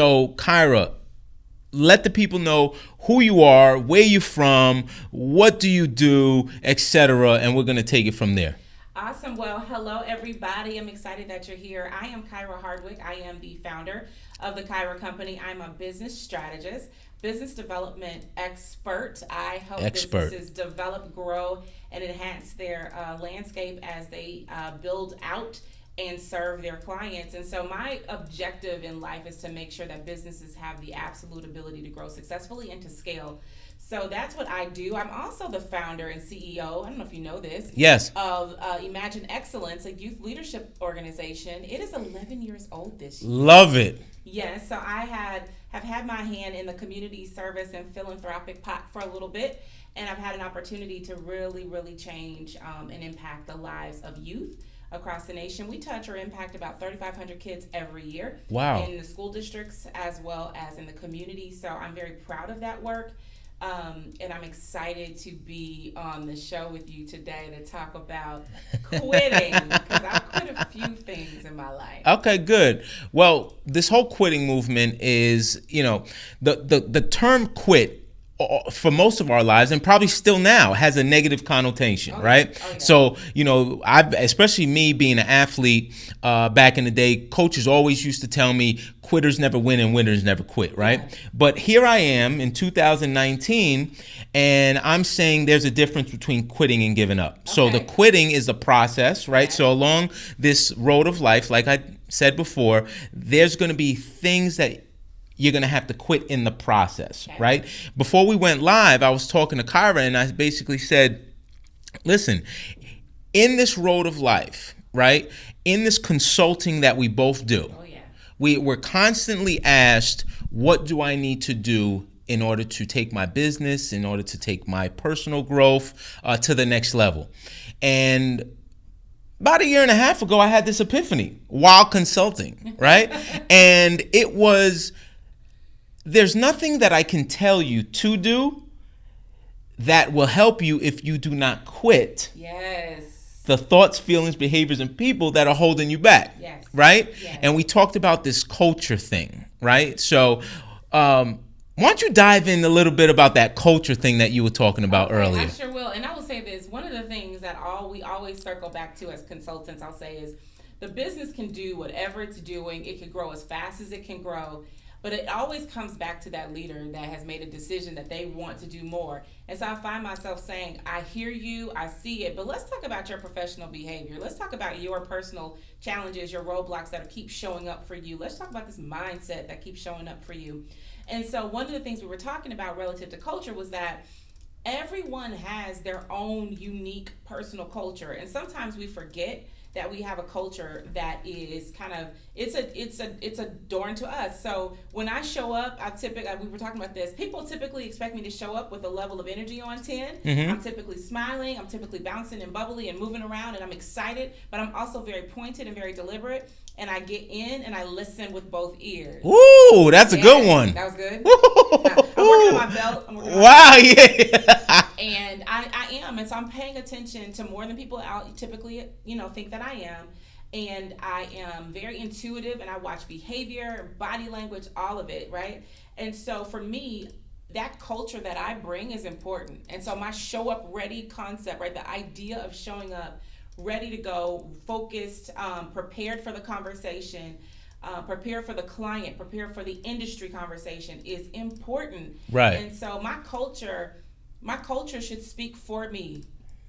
So, Kyra, let the people know who you are, where you're from, what do you do, etc., and we're going to take it from there. Awesome. Well, hello, everybody. I'm excited that you're here. I am Kyra Hardwick. I am the founder of the Kyra Company. I'm a business strategist, business development expert. I help businesses develop, grow, and enhance their landscape as they build out and serve their clients. And so my objective in life is to make sure that businesses have the absolute ability to grow successfully and to scale. So that's what I do. I'm also the founder and CEO, I don't know if you know this, Yes. of Imagine Excellence, a youth leadership organization. It is 11 years old this year. Love it. Yes, so I have had my hand in the community service and philanthropic pot for a little bit, and I've had an opportunity to really, really change and impact the lives of youth across the nation. We touch or impact about 3,500 kids every year. Wow. In the school districts as well as in the community. So I'm very proud of that work. And I'm excited to be on the show with you today to talk about quitting, because I've quit a few things in my life. Okay, good. Well, this whole quitting movement is, the term quit for most of our lives, and probably still now, has a negative connotation, right? Oh, yeah. So, especially me being an athlete back in the day, coaches always used to tell me, quitters never win and winners never quit, right? Yeah. But here I am in 2019, and I'm saying there's a difference between quitting and giving up. Okay. So the quitting is the process, right? Okay. So along this road of life, like I said before, there's going to be things that you're going to have to quit in the process, okay, right? Before we went live, I was talking to Kyra, and I basically said, listen, in this road of life, right, in this consulting that we both do, we're constantly asked, what do I need to do in order to take my business, in order to take my personal growth to the next level? And about a year and a half ago, I had this epiphany while consulting, right? And it was, there's nothing that I can tell you to do that will help you if you do not quit. Yes. The thoughts, feelings, behaviors, and people that are holding you back. Yes. Right? Yes. And we talked about this culture thing, right? So why don't you dive in a little bit about that culture thing that you were talking about earlier? I sure will. And I will say this. One of the things that we always circle back to as consultants, I'll say, is the business can do whatever it's doing. It can grow as fast as it can grow. But it always comes back to that leader that has made a decision that they want to do more. And so I find myself saying, I hear you, I see it, but let's talk about your professional behavior. Let's talk about your personal challenges, your roadblocks that keep showing up for you. Let's talk about this mindset that keeps showing up for you. And so one of the things we were talking about relative to culture was that everyone has their own unique personal culture. And sometimes we forget that we have a culture that is kind of, it's adorned to us. So when I show up, we were talking about this, people typically expect me to show up with a level of energy on 10. Mm-hmm. I'm typically smiling, I'm typically bouncing and bubbly and moving around, and I'm excited, but I'm also very pointed and very deliberate. And I get in and I listen with both ears. Ooh, that's a good one. That was good. I'm working on my belt. Wow, yeah. And I am. And so I'm paying attention to more than people out typically, think that I am. And I am very intuitive, and I watch behavior, body language, all of it, right? And so for me, that culture that I bring is important. And so my show up ready concept, right? The idea of showing up ready to go, focused, prepared for the conversation, prepared for the client, prepared for the industry conversation is important. Right. And so my culture should speak for me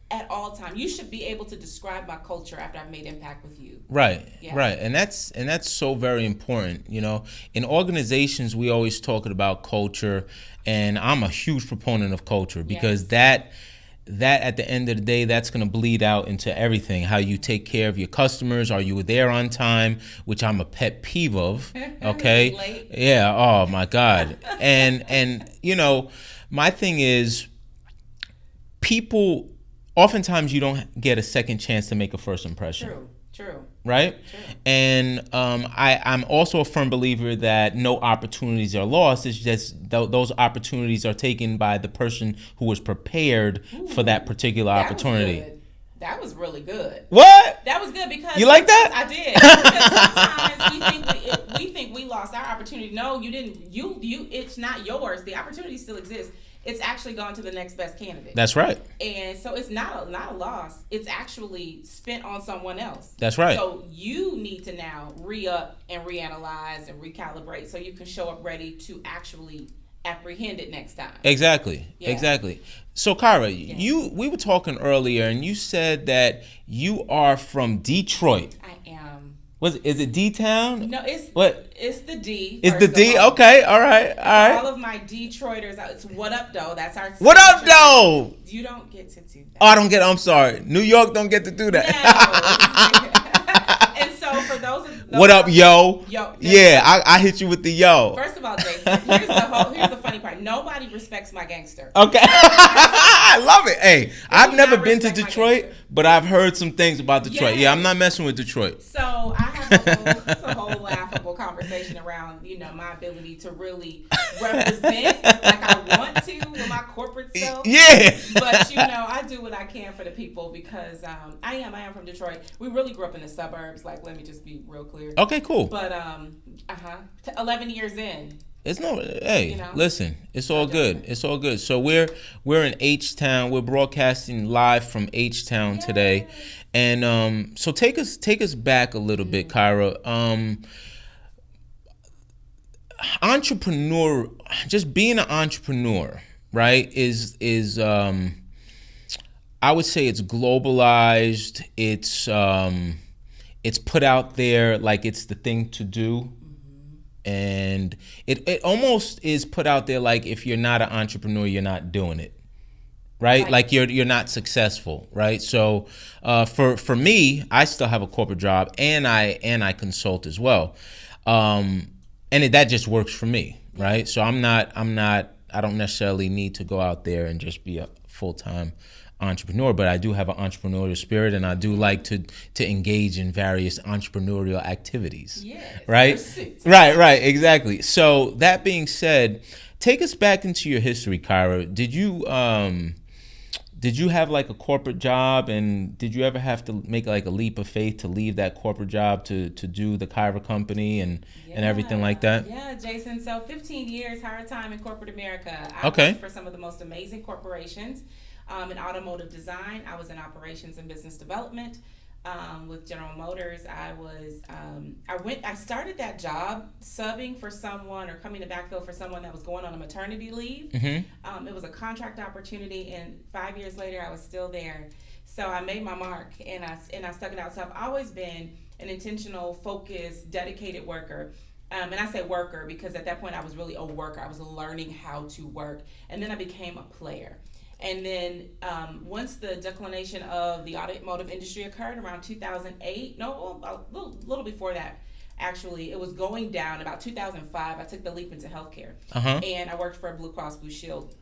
at all times. You should be able to describe my culture after I've made impact with you. Right. Yeah. Right. And that's so very important. In organizations, we always talk about culture, and I'm a huge proponent of culture because that at the end of the day, that's going to bleed out into everything. How you take care of your customers. Are you there on time? Which I'm a pet peeve of. Okay. Late. Yeah. Oh my God. And my thing is, people, oftentimes you don't get a second chance to make a first impression. True. Right? True. And I'm also a firm believer that no opportunities are lost. It's just those opportunities are taken by the person who was prepared for that particular opportunity. That was really good. What? That was good because you like that? I did. Because sometimes we think we think we lost our opportunity. No, you didn't. You it's not yours. The opportunity still exists. It's actually gone to the next best candidate. That's right. And so it's not a loss. It's actually spent on someone else. That's right. So you need to now re-up and reanalyze and recalibrate so you can show up ready to actually apprehend it next time. Exactly. Yeah. Exactly. So Kyra, Yes. we were talking earlier and you said that you are from Detroit. I am. Is it D-Town? No, it's what? It's the D. It's the first D? of all. Okay, all right. All of my Detroiters, it's what up though. That's our What up, signature. though? You don't get to do that. Oh, I'm sorry. New York don't get to do that. No. And so for those What up, yo? Yo. Yeah, I hit you with the yo. First of all, Jason, here's the funny part. Nobody respects my gangster. Okay. I love it. Hey, I've never been to respect my Detroit, gangster. but I've heard some things about Detroit. Yes. Yeah, I'm not messing with Detroit. So I have a whole laughable conversation around, my ability to really represent like I want to with my corporate self. Yeah. But I do what I can for the people because I am from Detroit. We really grew up in the suburbs. Like, let me just be real clear. Okay, cool. But 11 years in. It's no. Hey, listen. It's all good. It's all good. So we're in H-Town. We're broadcasting live from H-Town today, and so take us back a little bit, Kyra. Entrepreneur, just being an entrepreneur, right? Is I would say it's globalized. It's put out there like it's the thing to do. And it almost is put out there like if you're not an entrepreneur, you're not doing it, right? Like you're not successful, right? So for me, I still have a corporate job and I consult as well, and that just works for me, right? So I don't necessarily need to go out there and just be a full-time entrepreneur, but I do have an entrepreneurial spirit, and I do like to engage in various entrepreneurial activities. Yes, right, right, exactly. So that being said, take us back into your history, Kyra. Did you have like a corporate job, and did you ever have to make like a leap of faith to leave that corporate job to do the Kyra company and everything like that? Yeah, Jason. So 15 years, hard time in corporate America. I worked for some of the most amazing corporations. In automotive design, I was in operations and business development with General Motors. I started that job subbing for someone or coming to backfill for someone that was going on a maternity leave. Mm-hmm. It was a contract opportunity, and 5 years later, I was still there. So I made my mark, and I stuck it out. So I've always been an intentional, focused, dedicated worker. And I say worker because at that point, I was really a worker. I was learning how to work, and then I became a player. And then once the declination of the automotive industry occurred around 2008, a little before that, actually, it was going down. About 2005, I took the leap into healthcare. And I worked for Blue Cross Blue Shield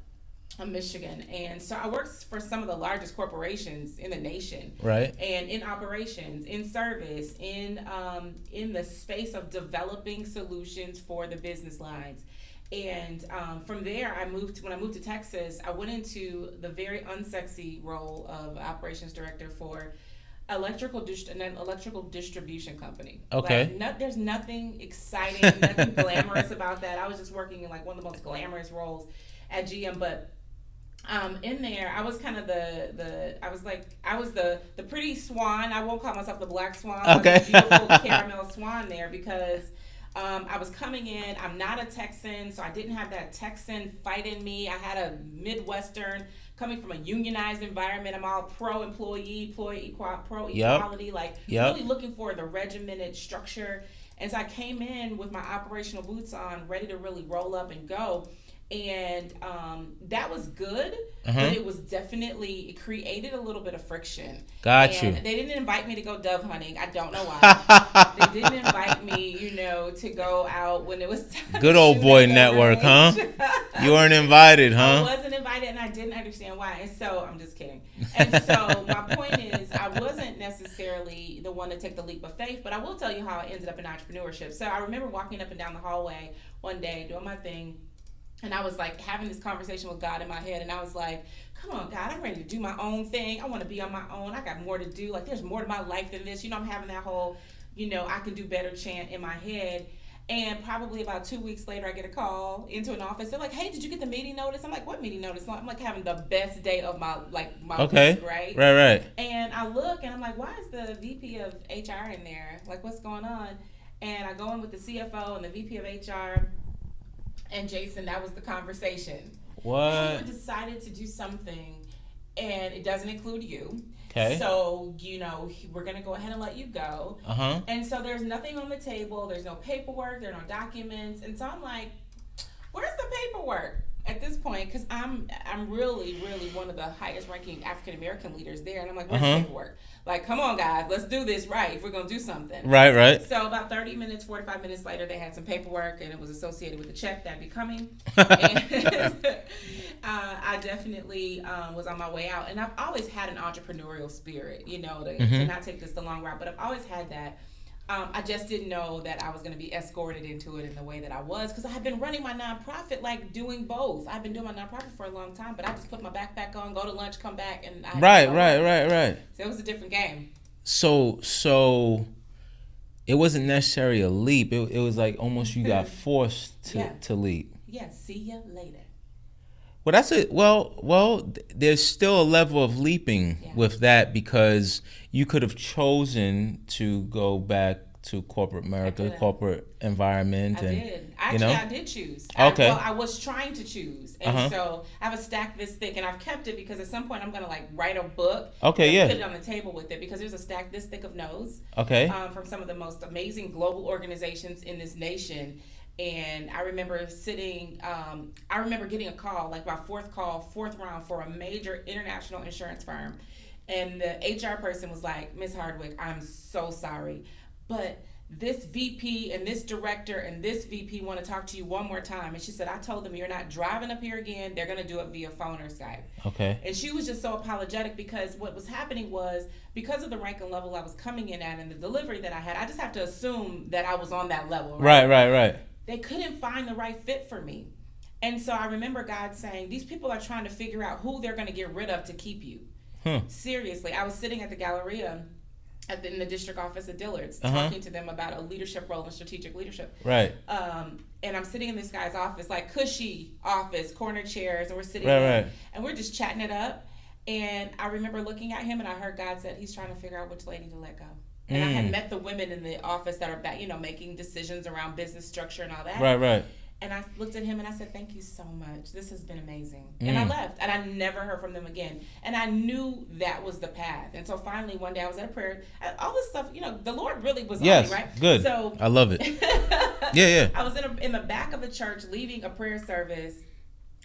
of Michigan. And so I worked for some of the largest corporations in the nation. Right. And in operations, in service, in the space of developing solutions for the business lines. And from there, when I moved to Texas, I went into the very unsexy role of operations director for an electrical distribution company. Okay. There's nothing exciting, nothing glamorous about that. I was just working in like one of the most glamorous roles at GM, but in there, I was kind of I was the pretty swan. I won't call myself the black swan. Okay. I was the beautiful caramel swan there because I was coming in. I'm not a Texan, so I didn't have that Texan fight in me. I had a Midwestern coming from a unionized environment. I'm all pro-employee, pro-equality, really looking for the regimented structure. And so I came in with my operational boots on, ready to really roll up and go. And that was good, but it created a little bit of friction. Got you. They didn't invite me to go dove hunting. I don't know why. They didn't invite me, to go out when it was time. Good old boy network, huh? You weren't invited, huh? I wasn't invited, and I didn't understand why. And so, I'm just kidding. And so, my point is, I wasn't necessarily the one to take the leap of faith, but I will tell you how I ended up in entrepreneurship. So, I remember walking up and down the hallway one day, doing my thing. And I was like having this conversation with God in my head, and I was like, come on, God, I'm ready to do my own thing. I want to be on my own. I got more to do. Like, there's more to my life than this. I'm having that whole, I can do better chant in my head. And probably about 2 weeks later, I get a call into an office. They're like, "Hey, did you get the meeting notice?" I'm like, "What meeting notice?" I'm like having the best day of my Okay. week, right? Right. And I look and I'm like, "Why is the VP of HR in there? Like, what's going on?" And I go in with the CFO and the VP of HR, and Jason. That was the conversation. Hey, What? we decided to do something, and it doesn't include you. Okay. So, we're going to go ahead and let you go. Uh-huh. And so there's nothing on the table. There's no paperwork. There are no documents. And so I'm like, where's the paperwork at this point? Because I'm really, really one of the highest ranking African American leaders there. And I'm like, where's the paperwork? Like, come on, guys, let's do this right if we're going to do something. Right. So about 30 minutes, 45 minutes later, they had some paperwork, and it was associated with the check that'd be coming. And I definitely was on my way out. And I've always had an entrepreneurial spirit, to not take this the long route, but I've always had that. I just didn't know that I was going to be escorted into it in the way that I was, because I had been running my nonprofit, like doing both. I've been doing my nonprofit for a long time, but I just put my backpack on, go to lunch, come back, and Right. So it was a different game. So it wasn't necessarily a leap. It was like almost you got forced to leap. Yeah. See ya later. Well, that's it. Well, there's still a level of leaping with that, because you could have chosen to go back to corporate America, corporate environment. I did. Actually, I did choose. Okay. I was trying to choose. And so I have a stack this thick, and I've kept it because at some point I'm going to write a book. Okay, and put it on the table with it, because there's a stack this thick of no's. Okay. From some of the most amazing global organizations in this nation. And I remember getting a call, like my fourth round, for a major international insurance firm. And the HR person was like, "Miss Hardwick, I'm so sorry, but this VP and this director and this VP want to talk to you one more time." And she said, "I told them you're not driving up here again. They're going to do it via phone or Skype." Okay. And she was just so apologetic, because what was happening was, because of the rank and level I was coming in at and the delivery that I had, I just have to assume that I was on that level. Right. They couldn't find the right fit for me. And so I remember God saying, these people are trying to figure out who they're going to get rid of to keep you. Seriously. I was sitting at the Galleria in the district office at Dillard's, talking to them about a leadership role in strategic leadership. Right. And I'm sitting in this guy's office, like cushy office, corner chairs, and we're sitting there, and we're just chatting it up. And I remember looking at him, and I heard God said, he's trying to figure out which lady to let go. And I had met the women in the office that are back, making decisions around business structure and all that. Right. And I looked at him and I said, "Thank you so much. This has been amazing." And I left, and I never heard from them again. And I knew that was the path. And so finally one day I was at a prayer. All this stuff, the Lord really was on me, right? Good. So I love it. Yeah. I was in the back of a church leaving a prayer service.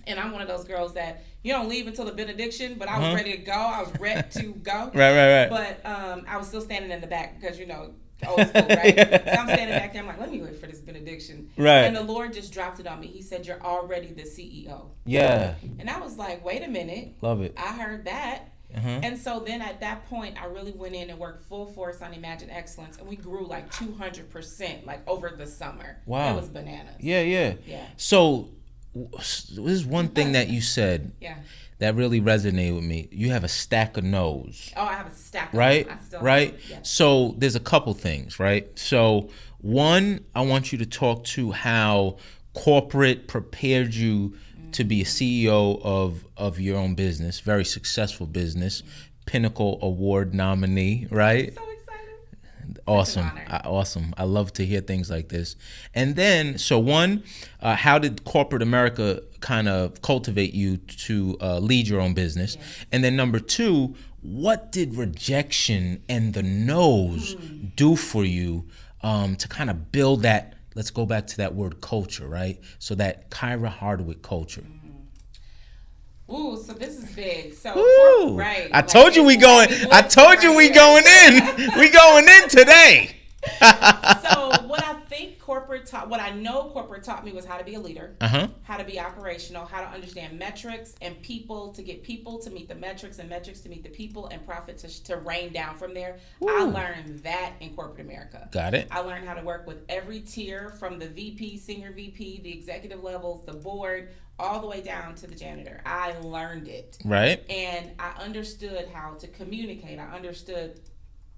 And I'm one of those girls that you don't leave until the benediction, but I was ready to go. I was ready to go. Right. But I was still standing in the back because, old school, right? So I'm standing back there. I'm like, let me wait for this benediction. Right. And the Lord just dropped it on me. He said, "You're already the CEO." Yeah. And I was like, wait a minute. Love it. I heard that. And so then at that point, I really went in and worked full force on Imagine Excellence, and we grew like 200% like over the summer. Wow. It was bananas. Yeah. So this is one thing that you said that really resonated with me. You have a stack of no's. Oh, I have a stack of right? I still Right? have, yes. So there's a couple things, right? So one, I want you to talk to how corporate prepared you to be a CEO of your own business, very successful business, Pinnacle Award nominee, right? So excited. Awesome. I love to hear things like this. And then, so one, how did corporate America kind of cultivate you to lead your own business? Yes. And then number two, what did rejection and the no's do for you to kind of build that, let's go back to that word culture, right? So that Kyra Hardwick culture. Ooh, so this is big. So right. I told you we going in. We going in today. So what I think what I know corporate taught me was how to be a leader, how to be operational, how to understand metrics and people, to get people to meet the metrics and metrics to meet the people, and profit to rain down from there. I learned that in corporate America. Got it. I learned how to work with every tier, from the VP, senior VP, the executive levels, the board, all the way down to the janitor. I learned it. Right. And I understood how to communicate. I understood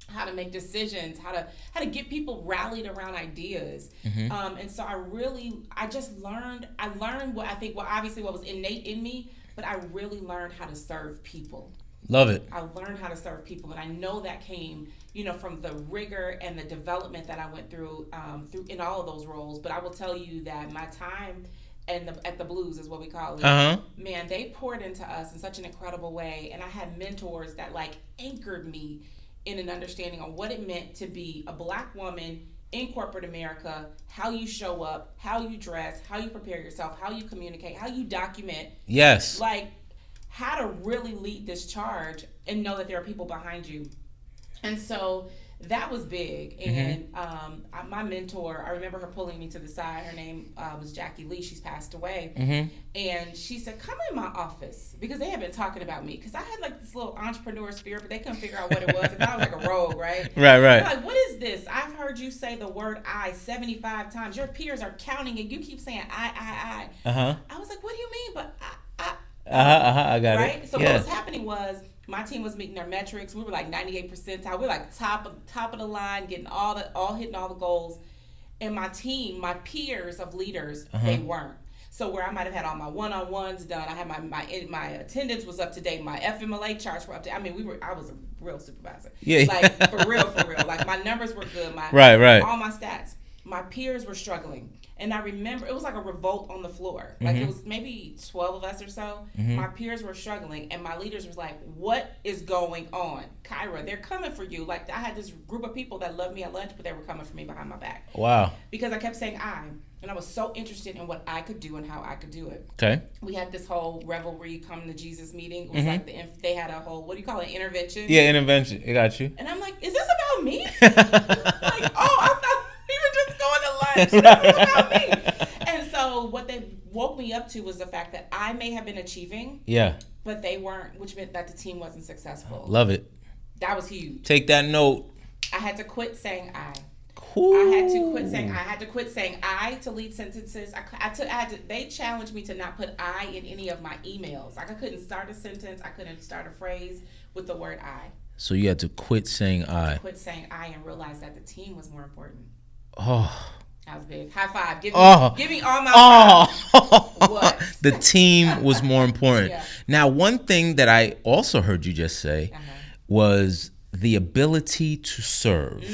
how to make decisions, how to get people rallied around ideas. And so I learned what I think, well, obviously what was innate in me, but I really learned how to serve people. Love it. I learned how to serve people, and I know that came, from the rigor and the development that I went through, through in all of those roles. But I will tell you that my time at the Blues is what we call it. Man, they poured into us in such an incredible way, and I had mentors that like anchored me in an understanding on what it meant to be a Black woman in corporate America, how you show up, how you dress, how you prepare yourself, how you communicate, how you document. Yes. Like, how to really lead this charge and know that there are people behind you. And so that was big. And my mentor, I remember her pulling me to the side. Her name was Jackie Lee. She's passed away. And she said, come in my office, because they had been talking about me. Because I had like this little entrepreneur spirit, but they couldn't figure out what it was. I thought I was like a rogue, right? Right. They're like, what is this? I've heard you say the word I 75 times. Your peers are counting and you keep saying I. I was like, what do you mean? But I got it. Right? So what was happening was, my team was meeting their metrics. We were like 98 percentile. We were like top of the line, getting hitting all the goals. And my team, my peers of leaders, they weren't. So where I might have had all my one-on-ones done, I had my attendance was up to date, my FMLA charts were up to date. I mean, I was a real supervisor. Yeah. Like for real. Like my numbers were good. Right. All my stats. My peers were struggling. And I remember it was like a revolt on the floor. Like it was maybe 12 of us or so. My peers were struggling, and my leaders was like, what is going on? Kyra, they're coming for you. Like, I had this group of people that loved me at lunch, but they were coming for me behind my back. Wow. Because I kept saying and I was so interested in what I could do and how I could do it. Okay. We had this whole revelry come to Jesus meeting. It was like they had a whole, what do you call it, intervention? Yeah, intervention. I got you. And I'm like, is this about me? Like, I thought we were just going to lunch. This is about me. And so what they woke me up to was the fact that I may have been achieving. Yeah. But they weren't, which meant that the team wasn't successful. Love it. That was huge. Take that note. I had to quit saying I. Cool. I had to quit saying I to lead sentences. They challenged me to not put I in any of my emails. Like, I couldn't start a sentence. I couldn't start a phrase with the word I. So you had to quit saying I. Quit saying I and realize that the team was more important. Oh. That was big. High five. Give me all my five. What? The team was more important. Yeah. Now, one thing that I also heard you just say was the ability to serve.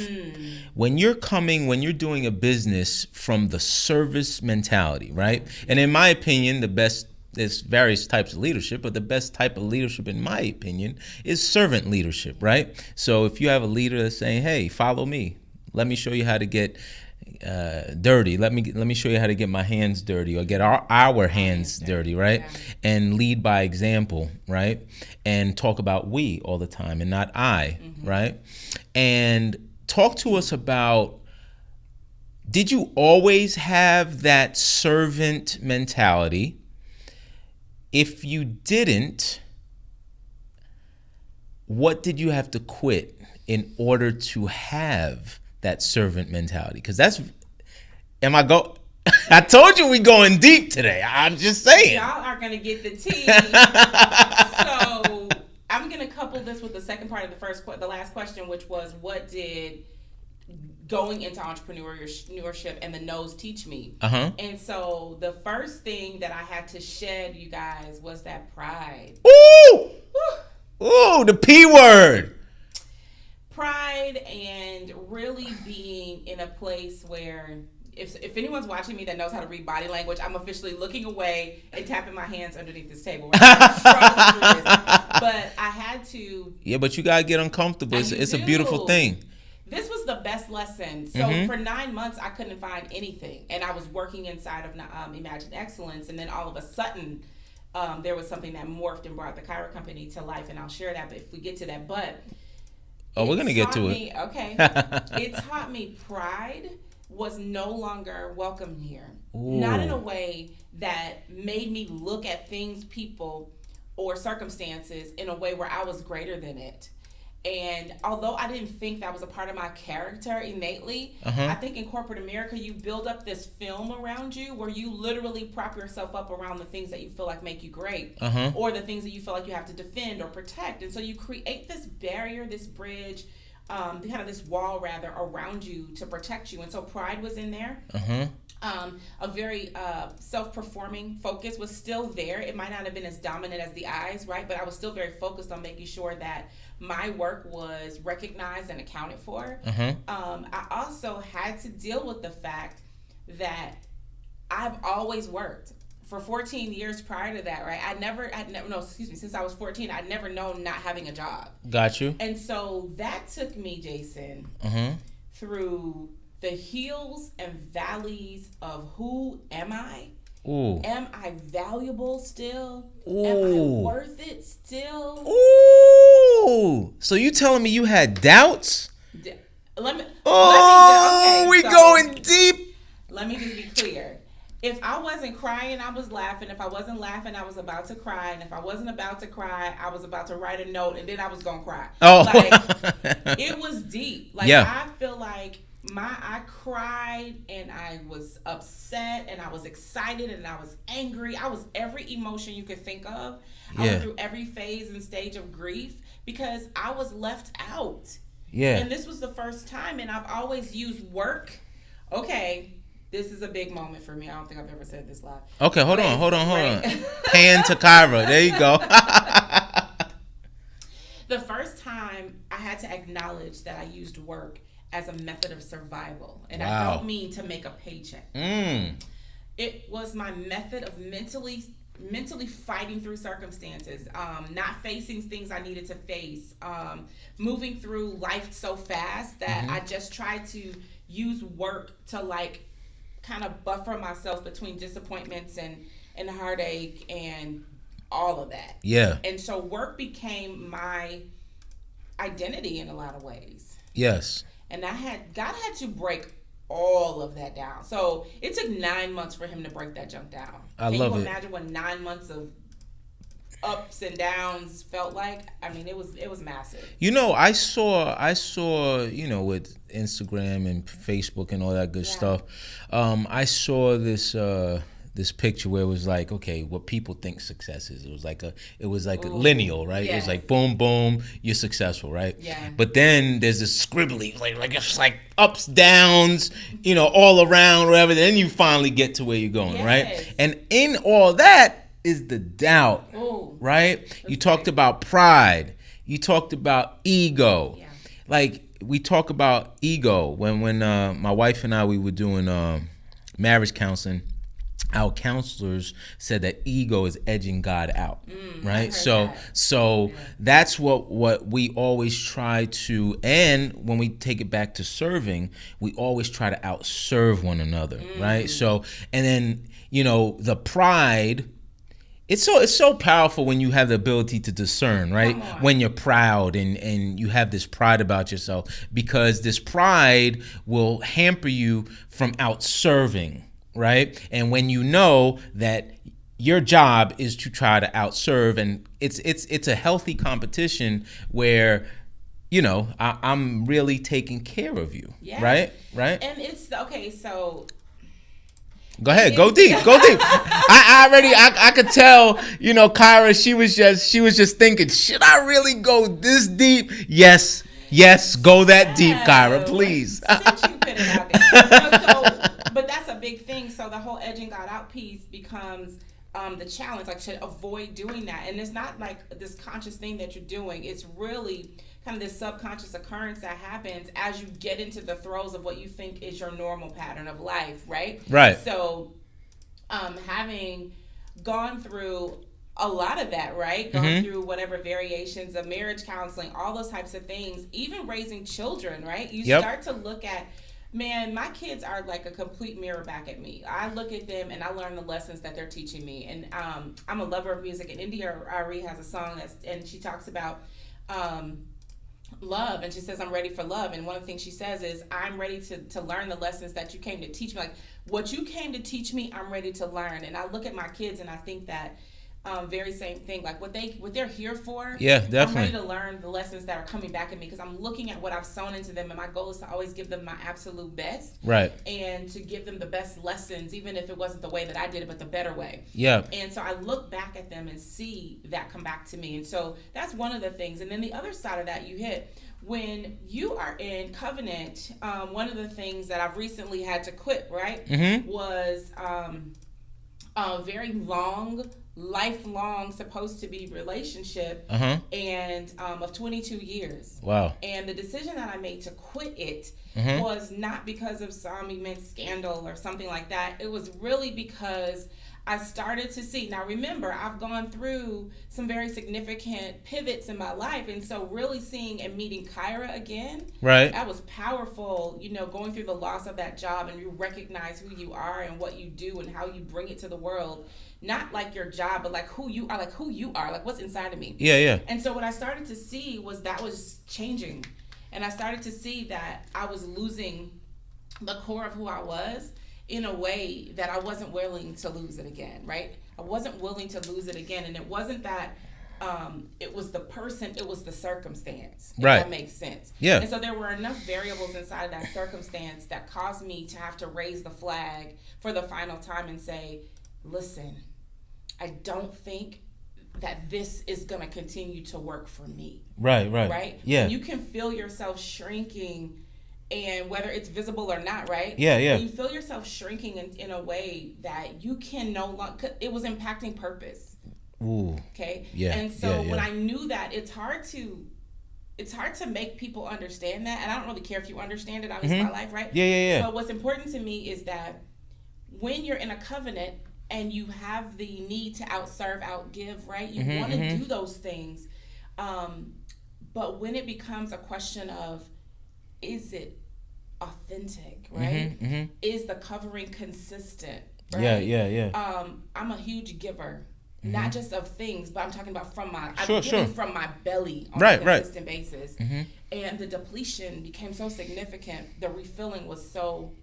When you're doing a business from the service mentality, right? And in my opinion, there's various types of leadership, but the best type of leadership, in my opinion, is servant leadership, right? So if you have a leader that's saying, hey, follow me, let me show you how to get dirty. Let me show you how to get my hands dirty, or get our hands dirty, right? Yeah. And lead by example, right? And talk about we all the time and not I, right? And talk to us about, did you always have that servant mentality? If you didn't, what did you have to quit in order to have that servant mentality? Because I told you we going deep today. I'm just saying. Y'all are going to get the tea. So I'm going to couple this with the second part of the last question, which was, what did going into entrepreneurship and the no's teach me? And so the first thing that I had to shed, you guys, was that pride. Ooh, the P word. Pride, and really being in a place where if anyone's watching me that knows how to read body language, I'm officially looking away and tapping my hands underneath this table. Right? But I had to. Yeah, but you gotta get uncomfortable. It's a beautiful thing. This was the best lesson. So for 9 months, I couldn't find anything, and I was working inside of Imagine Excellence, and then all of a sudden, there was something that morphed and brought the Kyra company to life, and I'll share that. But if we get to that, we're gonna get to it. Okay, it taught me pride was no longer welcome here. Ooh. Not in a way that made me look at things, people, or circumstances in a way where I was greater than it. And although I didn't think that was a part of my character innately, I think in corporate America, you build up this film around you where you literally prop yourself up around the things that you feel like make you great, or the things that you feel like you have to defend or protect. And so you create this barrier, this bridge kind of this wall rather around you to protect you. And so pride was in there. A very self-performing focus was still there. It might not have been as dominant as the eyes, right? But I was still very focused on making sure that my work was recognized and accounted for. I also had to deal with the fact that I've always worked. For 14 years prior to that, right? Since I was 14, I'd never known not having a job. Got you. And so that took me, Jason, through the hills and valleys of who am I? Ooh. Am I valuable still? Ooh. Am I worth it still? Ooh. So you telling me you had doubts? Going deep. Let me just be clear. If I wasn't crying, I was laughing. If I wasn't laughing, I was about to cry. And if I wasn't about to cry, I was about to write a note and then I was going to cry. Oh. It was deep. I feel like I cried and I was upset and I was excited and I was angry. I was every emotion you could think of. I went through every phase and stage of grief because I was left out. Yeah. And this was the first time, and I've always used work. Okay, this is a big moment for me. I don't think I've ever said this live. Okay, hold on. Pan to Kyra. There you go. The first time I had to acknowledge that I used work as a method of survival. And I don't mean to make a paycheck. It was my method of mentally fighting through circumstances, not facing things I needed to face, moving through life so fast that I just tried to use work to kind of buffer myself between disappointments and heartache and all of that. Yeah. And so work became my identity in a lot of ways. Yes. And God had to break all of that down. So it took 9 months for him to break that junk down. Can you imagine what 9 months of ups and downs felt like? I mean, it was massive. I saw, with Instagram and Facebook and all that good stuff. I saw this picture where it was like, okay, what people think success is. It was like a lineal, right? Yes. It was like boom, boom, you're successful, right? Yeah. But then there's this scribbly, like it's like ups, downs, all around, whatever. Then you finally get to where you're going, right? And in all that is the doubt, right? You talked about pride. You talked about ego. Yeah. Like we talk about ego when my wife and I, we were doing marriage counseling. Our counselors said that ego is edging God out, right? So that's what we always try to, and when we take it back to serving, we always try to outserve one another, right? So, and then, the pride, it's so powerful when you have the ability to discern, right? When you're proud and you have this pride about yourself, because this pride will hamper you from outserving. Right? And when you know that your job is to try to outserve, and it's a healthy competition where, I'm really taking care of you. Yes. Right? And it's okay, so go ahead, go deep. I could tell, Kyra, she was just thinking, should I really go this deep? Yes, go that deep, Kyra, please. Since you put it out there. But that's a big thing. So the whole edging God out piece becomes the challenge, to avoid doing that. And it's not like this conscious thing that you're doing. It's really kind of this subconscious occurrence that happens as you get into the throes of what you think is your normal pattern of life, right? Right. So having gone through a lot of that, right? Going through whatever variations of marriage counseling, all those types of things, even raising children, right? You start to look at, man, my kids are like a complete mirror back at me. I look at them and I learn the lessons that they're teaching me. And I'm a lover of music, and India Ari has a song and she talks about love, and she says, I'm ready for love. And one of the things she says is, I'm ready to learn the lessons that you came to teach me. Like, what you came to teach me, I'm ready to learn. And I look at my kids and I think that very same thing, like what they're here for. Yeah, definitely. I'm ready to learn the lessons that are coming back at me, because I'm looking at what I've sown into them, and my goal is to always give them my absolute best. Right. And to give them the best lessons, even if it wasn't the way that I did it, but the better way. Yeah. And so I look back at them and see that come back to me. And so that's one of the things. And then the other side of that you hit when you are in covenant, one of the things that I've recently had to quit, right, was a very long, lifelong, supposed to be relationship, and of 22 years. Wow. And the decision that I made to quit it was not because of some immense scandal or something like that. It was really because I started to see. Now, remember, I've gone through some very significant pivots in my life. And so really seeing and meeting Kyra again, right, that was powerful, you know, going through the loss of that job, and you recognize who you are and what you do and how you bring it to the world. Not like your job, but like who you are, like what's inside of me. Yeah, yeah. And so what I started to see was that was changing. And I started to see that I was losing the core of who I was in a way that I wasn't willing to lose it again, right? I wasn't willing to lose it again. And it wasn't that it was the person, it was the circumstance. If that makes sense. Yeah. And so there were enough variables inside of that circumstance that caused me to have to raise the flag for the final time and say, listen, I don't think that this is going to continue to work for me. Right? Yeah. And you can feel yourself shrinking, and whether it's visible or not, right? Yeah. When you feel yourself shrinking in a way that you can no longer, it was impacting purpose. Ooh. Okay? Yeah. And so when I knew that, it's hard to make people understand that, and I don't really care if you understand it. I was my life, right? Yeah. But what's important to me is that when you're in a covenant and you have the need to outserve, outgive, right? You want to do those things. But when it becomes a question of, is it authentic, right? Is the covering consistent, right? Yeah. I'm a huge giver, not just of things, but I'm talking about from my, Sure. from my belly on a consistent basis. And the depletion became so significant, the refilling was so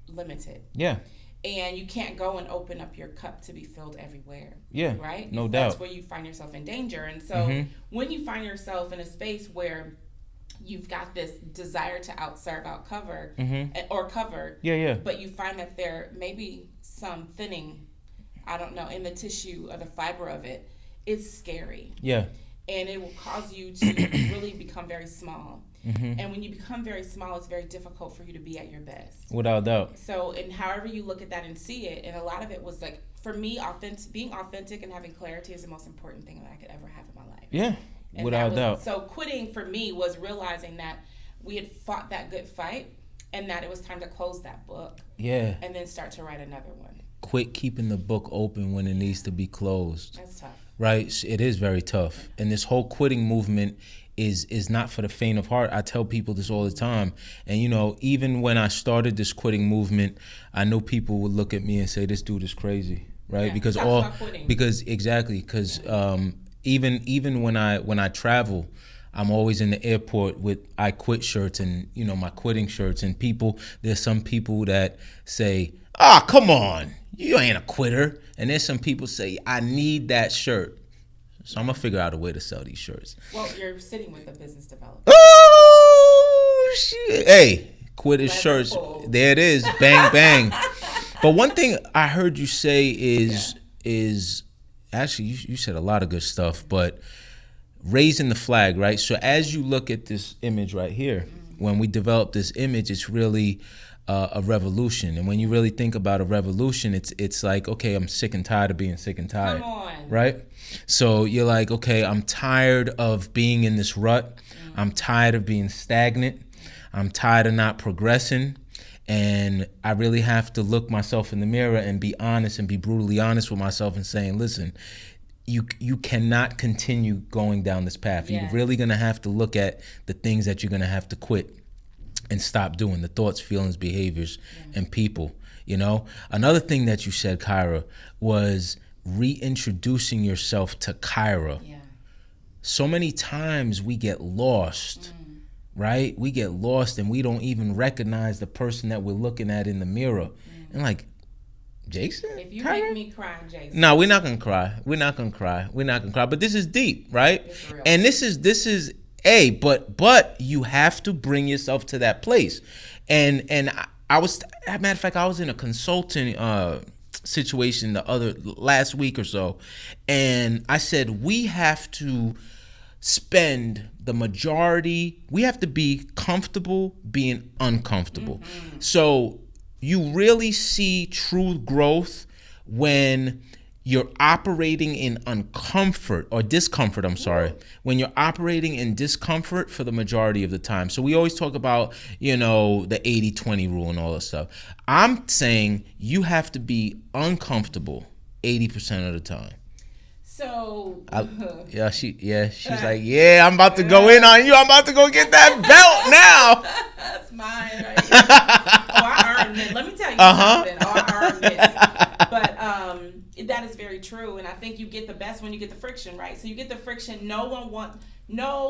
limited. Yeah. And you can't go and open up your cup to be filled everywhere. Yeah. Right? No doubt. That's where you find yourself in danger. And so when you find yourself in a space where you've got this desire to outserve, outcover, or cover, but you find that there may be some thinning, I don't know, in the tissue or the fiber of it, it's scary. Yeah. And it will cause you to really become very small. And when you become very small, it's very difficult for you to be at your best. Without doubt. So, and however you look at that and see it, and a lot of it was like, for me, being authentic and having clarity is the most important thing that I could ever have in my life. Yeah, and without doubt. So quitting for me was realizing that we had fought that good fight and that it was time to close that book. Yeah. And then start to write another one. Quit keeping the book open when it needs to be closed. That's tough. Right? It is very tough. And this whole quitting movement is not for the faint of heart. I tell people this all the time. And, you know, even when I started this quitting movement, I know people would look at me and say, this dude is crazy, right? Yeah, because even when I travel, I'm always in the airport with I quit shirts and, you know, my quitting shirts. And there's some people that say, come on, you ain't a quitter. And there's some people say, I need that shirt. So I'm going to figure out a way to sell these shirts. Well, you're sitting with a business developer. Oh, shit. Hey, quitters shirts. There it is. Bang, bang. But one thing I heard you say is actually, you said a lot of good stuff, but raising the flag, right? So as you look at this image right here, when we develop this image, it's really a revolution. And when you really think about a revolution, it's like, okay, I'm sick and tired of being sick and tired. Come on. Right? So you're like, okay, I'm tired of being in this rut. I'm tired of being stagnant. I'm tired of not progressing. And I really have to look myself in the mirror and be honest and be brutally honest with myself and saying, listen, you cannot continue going down this path. Yes. You're really going to have to look at the things that you're going to have to quit and stop doing, the thoughts, feelings, behaviors, and people, you know? Another thing that you said, Kyra, was reintroducing yourself to Kyra. Yeah. So many times we get lost, right? We get lost and we don't even recognize the person that we're looking at in the mirror. And like, Jason? If you Kyra? make me cry, Jason. No, we're not gonna cry. We're not gonna cry. But this is deep, right? It's real. And this is but you have to bring yourself to that place. And I was, as a matter of fact, I was in a consulting situation last week or so, and I said we have to spend the majority, we have to be comfortable being uncomfortable. So you really see true growth when you're operating in uncomfort or discomfort, when you're operating in discomfort for the majority of the time. So we always talk about, the 80-20 rule and all that stuff. I'm saying you have to be uncomfortable 80% of the time. So she's like, I'm about to go in on you. I'm about to go get that belt now. That's mine right here. I earned it. Let me tell you something. I earned it. But that is very true, and I think you get the best when you get the friction, right? So you get the friction. No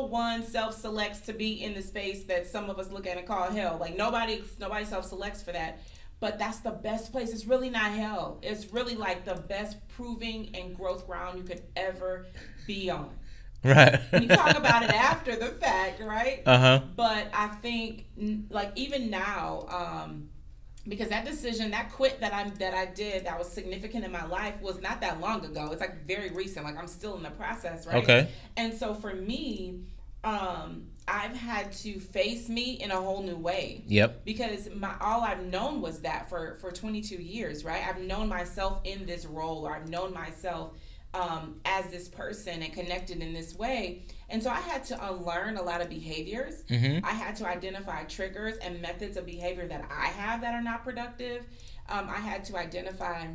one self-selects to be in the space that some of us look at and call hell. Like nobody self-selects for that. But that's the best place. It's really not hell. It's really like the best proving and growth ground you could ever be on. Right. And you talk about it after the fact, right? But I think, like even now, because that decision, that quit that I did, that was significant in my life, was not that long ago. It's like very recent. Like I'm still in the process, right? Okay. And so for me, I've had to face me in a whole new way. Yep. Because all I've known was that for 22 years, right? I've known myself in this role, or I've known myself as this person and connected in this way. And so I had to unlearn a lot of behaviors. I had to identify triggers and methods of behavior that I have that are not productive. I had to identify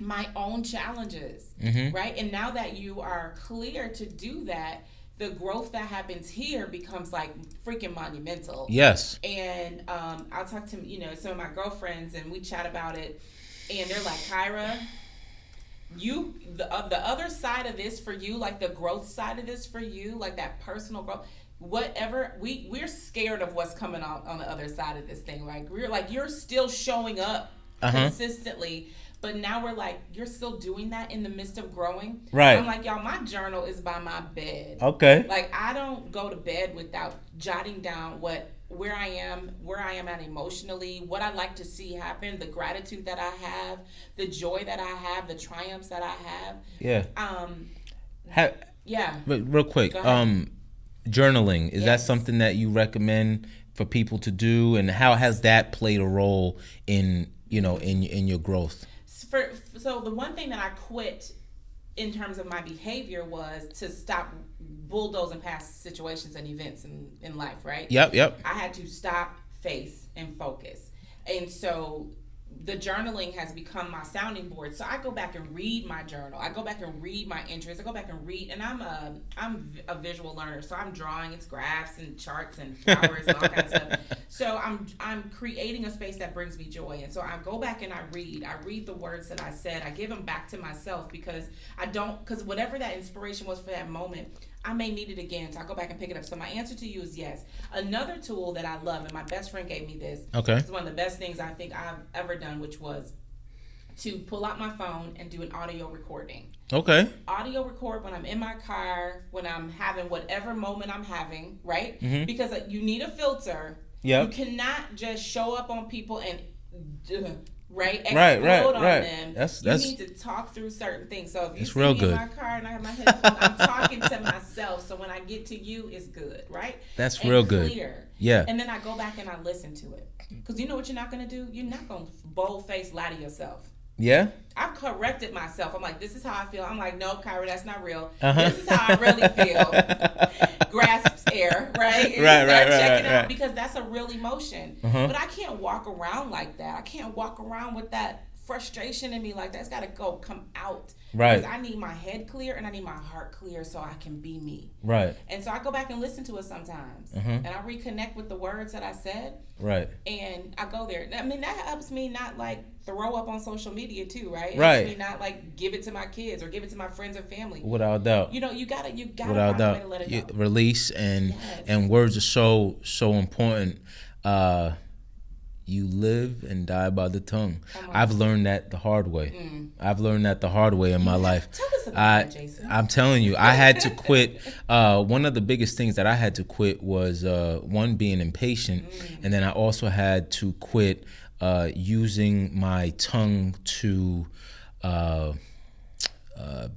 my own challenges, right? And now that you are clear to do that, the growth that happens here becomes like freaking monumental. Yes. And I'll talk to some of my girlfriends, and we chat about it, and they're like, Kyra, the other side of this for you, like the growth side of this for you, like that personal growth, whatever, we're scared of what's coming on the other side of this thing. Like we're like, you're still showing up consistently. But now we're like, you're still doing that in the midst of growing? Right. I'm like, y'all, my journal is by my bed. Okay. Like, I don't go to bed without jotting down where I am at emotionally, what I'd like to see happen, the gratitude that I have, the joy that I have, the triumphs that I have. Yeah. Yeah. Real quick, journaling, is that something that you recommend for people to do? And how has that played a role in your growth? So the one thing that I quit in terms of my behavior was to stop bulldozing past situations and events in life, right? Yep. I had to stop, face, and focus. And so the journaling has become my sounding board. So I go back and read my journal. I go back and read my entries. I go back and read, and I'm a visual learner. So I'm drawing, it's graphs and charts and flowers and all kinds of stuff. So I'm creating a space that brings me joy. And so I go back and I read the words that I said. I give them back to myself because whatever that inspiration was for that moment, I may need it again, so I go back and pick it up. So my answer to you is yes. Another tool that I love, and my best friend gave me this. Okay. It's one of the best things I think I've ever done, which was to pull out my phone and do an audio recording. Okay. Audio record when I'm in my car, when I'm having whatever moment I'm having, right? Because you need a filter. Yeah. You cannot just show up on people and explode on them. You need to talk through certain things. So if you see me in my car and I have my headphones, I'm talking to myself. So when I get to you, it's good, right? That's real good. Yeah. And then I go back and I listen to it. Because you know what you're not going to do? You're not going to bold-faced lie to yourself. Yeah? I've corrected myself. I'm like, this is how I feel. I'm like, no, Kyra, that's not real. This is how I really feel. Grasps air, right? And check it out because that's a real emotion. But I can't walk around like that. I can't walk around with that frustration in me like that. It's got to come out. Right. Because I need my head clear and I need my heart clear so I can be me. Right. And so I go back and listen to it sometimes. And I reconnect with the words that I said. Right. And I go there. I mean, that helps me not like throw up on social media too, right? It right. helps me not like give it to my kids or give it to my friends and family. Without a doubt. You gotta Without find a way to let it go. Release and words are so important. You live and die by the tongue. I've learned that the hard way. I've learned that the hard way in my life. Tell us about that, Jason. I'm telling you, I had to quit. One of the biggest things that I had to quit was, one, being impatient. And then I also had to quit using my tongue to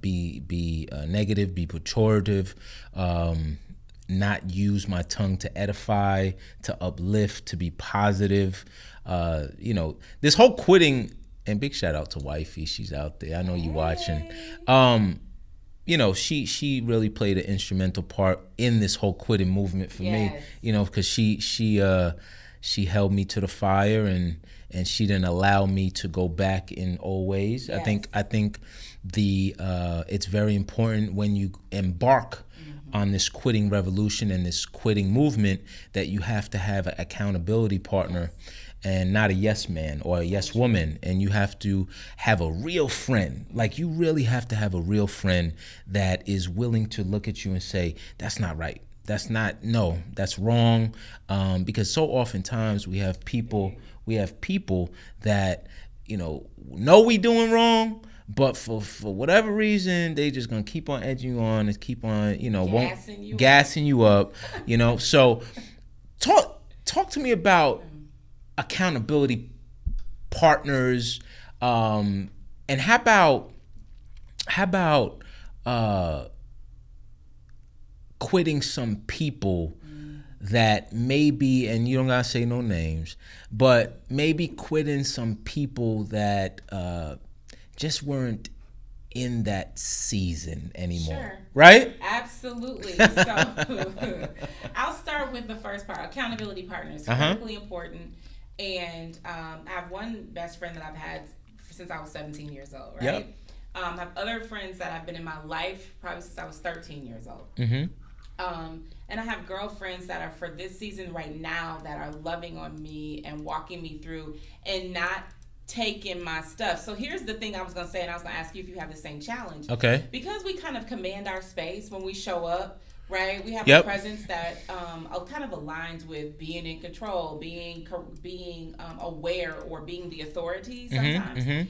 be negative, be pejorative, not use my tongue to edify, to uplift, to be positive. This whole quitting, and big shout out to Wifey, she's out there. I know you watching. She really played an instrumental part in this whole quitting movement for me. Because she held me to the fire, and she didn't allow me to go back in old ways. Yes. I think it's very important when you embark on this quitting revolution and this quitting movement that you have to have an accountability partner. Yes. And not a yes man or a yes woman. And you have to have a real friend. Like, you really have to have a real friend that is willing to look at you and say, that's not right. That's wrong. Because so oftentimes we have people that, know we doing wrong, but for whatever reason, they just gonna keep on edging you on and keep on, gassing you up. So talk to me about accountability partners, and how about quitting some people that maybe, and you don't gotta say no names, but maybe quitting some people that just weren't in that season anymore. Sure. Right? Absolutely. So I'll start with the first part. Accountability partners, critically important. And I have one best friend that I've had since I was 17 years old, right? Yep. I have other friends that have been in my life probably since I was 13 years old. And I have girlfriends that are for this season right now that are loving on me and walking me through and not taking my stuff. So here's the thing I was going to say, and I was going to ask you if you have the same challenge. Okay. Because we kind of command our space when we show up, right? We have a presence that kind of aligns with being in control, being aware, or being the authority sometimes.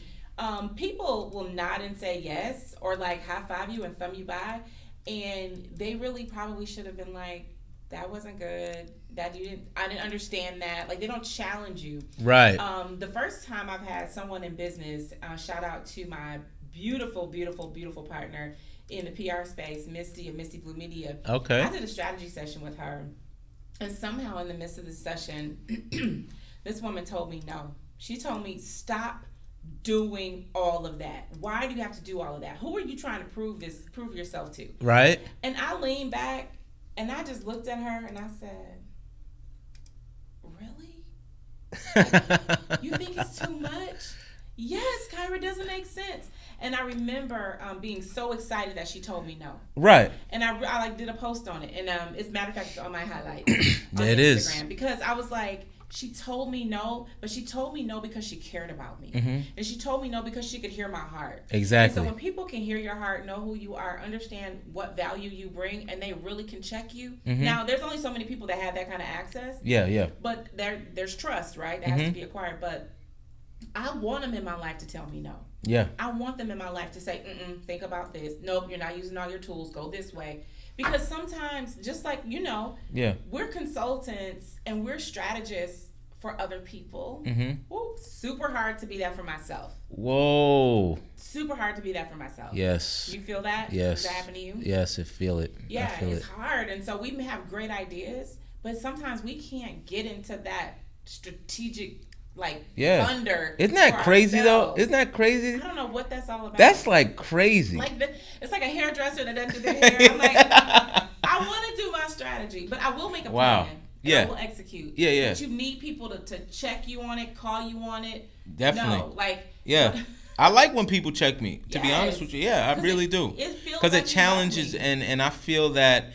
People will nod and say yes, or like high five you and thumb you by, and they really probably should have been like, that wasn't good. I didn't understand that. Like, they don't challenge you. Right. The first time I've had someone in business, shout out to my beautiful, beautiful, beautiful partner in the PR space, Misty of Misty Blue Media. Okay. I did a strategy session with her, and somehow in the midst of the session, this woman told me no. She told me, stop doing all of that. Why do you have to do all of that? Who are you trying to prove yourself to? Right. And I leaned back and I just looked at her and I said, really? You think it's too much? Yes, Kyra, doesn't make sense. And I remember being so excited that she told me no. Right. And I did a post on it. And as a matter of fact, it's on my highlights on Instagram. Is. Because I was like, she told me no, but she told me no because she cared about me. And she told me no because she could hear my heart. Exactly. And so when people can hear your heart, know who you are, understand what value you bring, and they really can check you. Now, there's only so many people that have that kind of access. Yeah, yeah. But there's trust, right? That has to be acquired. But I want them in my life to tell me no. Yeah. I want them in my life to say, think about this. Nope, you're not using all your tools. Go this way. Because sometimes, just like, we're consultants and we're strategists for other people. Whoa, super hard to be that for myself. Whoa. Super hard to be that for myself. Yes. You feel that? Yes. Does that happen to you? Yes, I feel it. Yeah, it's hard. And so we may have great ideas, but sometimes we can't get into that strategic thunder. Isn't that crazy though? Isn't that crazy? I don't know what that's all about. That's like crazy. It's like a hairdresser that doesn't do their hair. I'm like, I want to do my strategy, but I will make a plan. Yeah. I will execute. Yeah, yeah. But you need people to check you on it, call you on it. Definitely. No, yeah. I like when people check me, to be honest with you. Yeah, I really do. Because it challenges, and I feel that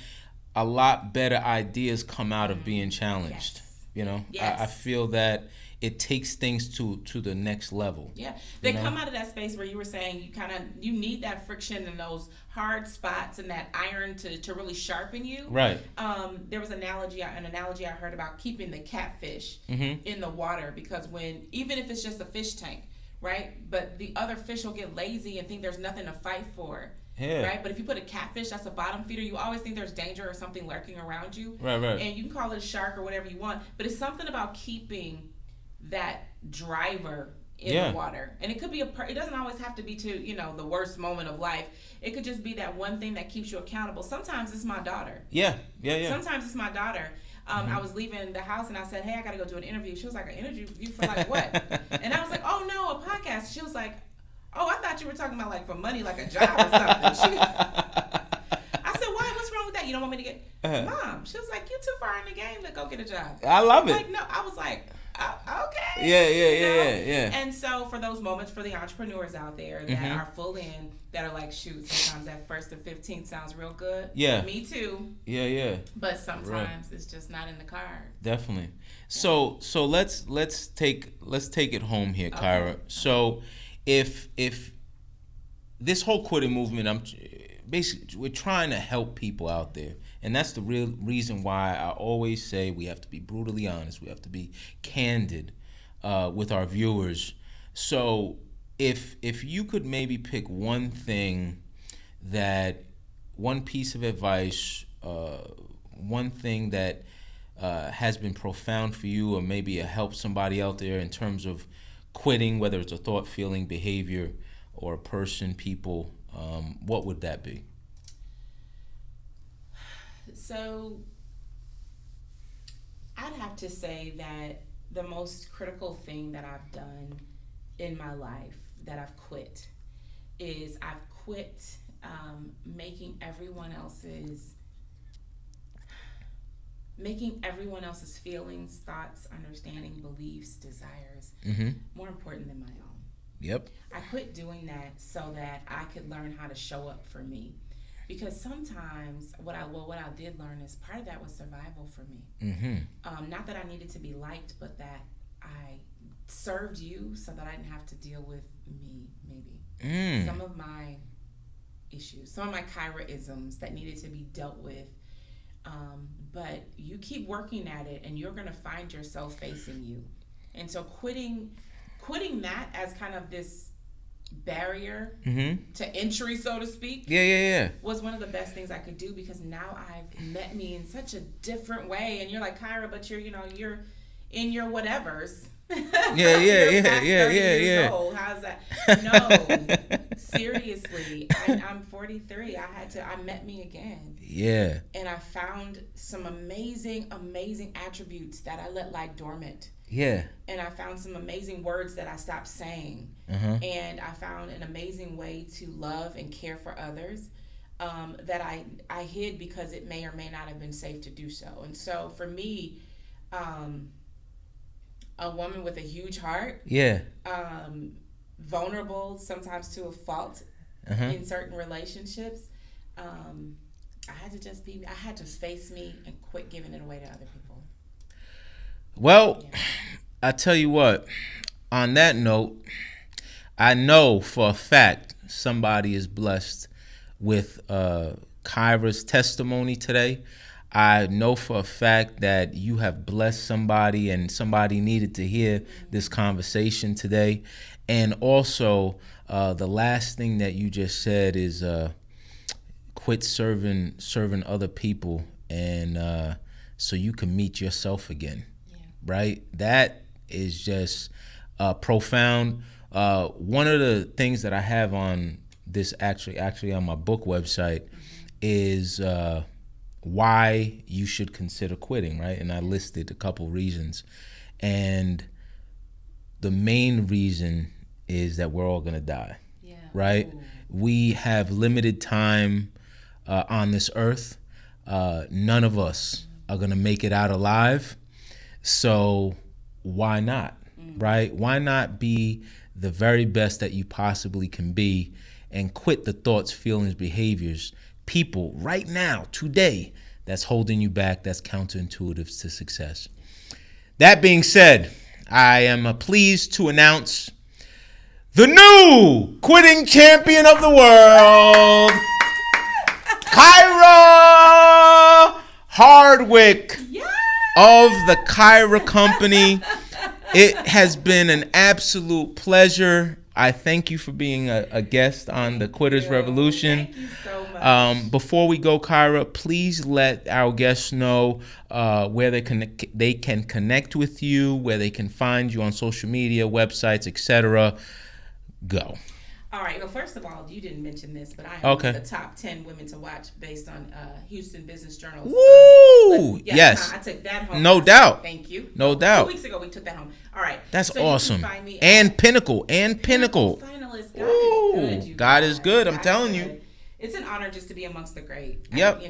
a lot better ideas come out of being challenged. Yes. I feel that it takes things to the next level. Yeah, they come out of that space where you were saying you need that friction and those hard spots and that iron to really sharpen you. Right. There was an analogy I heard about keeping the catfish in the water, because even if it's just a fish tank, right? But the other fish will get lazy and think there's nothing to fight for. Yeah. Right, but if you put a catfish that's a bottom feeder, you always think there's danger or something lurking around you. Right. And you can call it a shark or whatever you want, but it's something about keeping that driver in the water. And it could be it doesn't always have to be to, the worst moment of life. It could just be that one thing that keeps you accountable. Sometimes it's my daughter. Yeah. Sometimes it's my daughter. I was leaving the house and I said, hey, I got to go do an interview. She was like, an interview for like what? And I was like, oh, no, a podcast. She was like, oh, I thought you were talking about like for money, like a job or something. I said, why? What's wrong with that? You don't want me to get... Mom, she was like, you're too far in the game to go get a job. I love it. Like, no, I was like... okay. Yeah. And so for those moments, for the entrepreneurs out there that are full in, that are like, shoot, sometimes that 1st and 15th sounds real good. Yeah. Me too. Yeah. But sometimes it's just not in the cards. Definitely. So let's take it home here, Kyra. Okay. So if this whole quitting movement, we're trying to help people out there. And that's the real reason why I always say we have to be brutally honest. We have to be candid with our viewers. So if you could maybe pick one thing, one piece of advice, one thing that has been profound for you, or maybe help somebody out there in terms of quitting, whether it's a thought, feeling, behavior, or a person, people, what would that be? So I'd have to say that the most critical thing that I've done in my life that I've quit is I've quit making everyone else's feelings, thoughts, understanding, beliefs, desires more important than my own. Yep. I quit doing that so that I could learn how to show up for me. Because sometimes what I did learn is part of that was survival for me. Not that I needed to be liked, but that I served you so that I didn't have to deal with me, maybe. Some of my issues, some of my Kyra-isms that needed to be dealt with. But you keep working at it and you're going to find yourself facing you. And so quitting that as kind of this barrier to entry, so to speak, was one of the best things I could do, because now I've met me in such a different way. And you're like, Kyra, but you're in your whatevers. Years old. How's that? No, seriously, I'm 43. I met me again. Yeah. And I found some amazing attributes that I let lie dormant. Yeah. And I found some amazing words that I stopped saying. And I found an amazing way to love and care for others that I hid because it may or may not have been safe to do so. And so for me, a woman with a huge heart, vulnerable sometimes to a fault in certain relationships, I had to face me and quit giving it away to other people. Well, I tell you what, on that note, I know for a fact somebody is blessed with Kyra's testimony today. I know for a fact that you have blessed somebody and somebody needed to hear this conversation today. And also, the last thing that you just said is quit serving other people, and so you can meet yourself again. Right? That is just profound. One of the things that I have on this actually on my book website is why you should consider quitting, right? And I listed a couple reasons. And the main reason is that we're all gonna die, right? Ooh. We have limited time on this earth. None of us are gonna make it out alive. So why not, right? Why not be the very best that you possibly can be and quit the thoughts, feelings, behaviors, people right now, today, that's holding you back, that's counterintuitive to success. That being said, I am pleased to announce the new quitting champion of the world, Kyra Hardwick. Of the Kyra Company. It has been an absolute pleasure. I thank you for being a guest on the Quitters Revolution. Thank you so much. much. Before we go, Kyra, please let our guests know where they can connect with you, where they can find you on social media, websites, etc. Go. All right. Well, first of all, you didn't mention this, but I am Okay. one of the top 10 women to watch based on Houston Business Journal's. Woo! Yes. I took that home. No doubt. Thank you. No doubt. 2 weeks ago, we took that home. All right. That's so awesome. You can find me And at Pinnacle. finalist. God Ooh, is good. You God guys. is good. I'm God telling is you. good. It's an honor just to be amongst the great. Yep.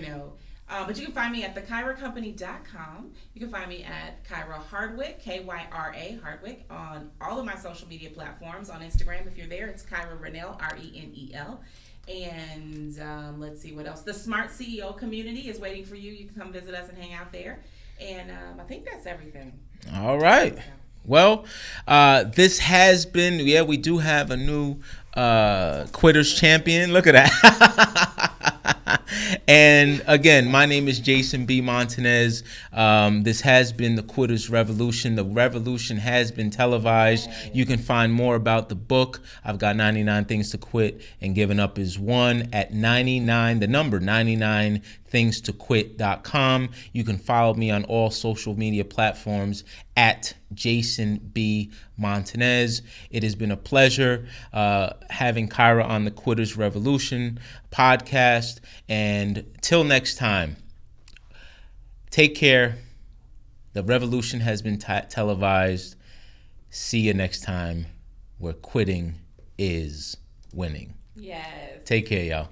But you can find me at thekyracompany.com. You can find me at Kyra Hardwick, Kyra Hardwick, on all of my social media platforms. On Instagram, if you're there, it's Kyra Rénel, Renel. And let's see what else. The Smart CEO community is waiting for you. You can come visit us and hang out there. And I think that's everything. All right. Well, this has been, we do have a new Quitters champion. Look at that. And again, my name is Jason B. Montañez. This has been the Quitters Revolution. The revolution has been televised. You can find more about the book. I've got 99 Things to Quit and Giving Up is One at 99, the number 99thingstoquit.com. You can follow me on all social media platforms at Jason B. Montañez. It has been a pleasure having Kyra on the Quitters Revolution podcast. And till next time, take care. The revolution has been televised. See you next time where quitting is winning. Yes. Take care, y'all.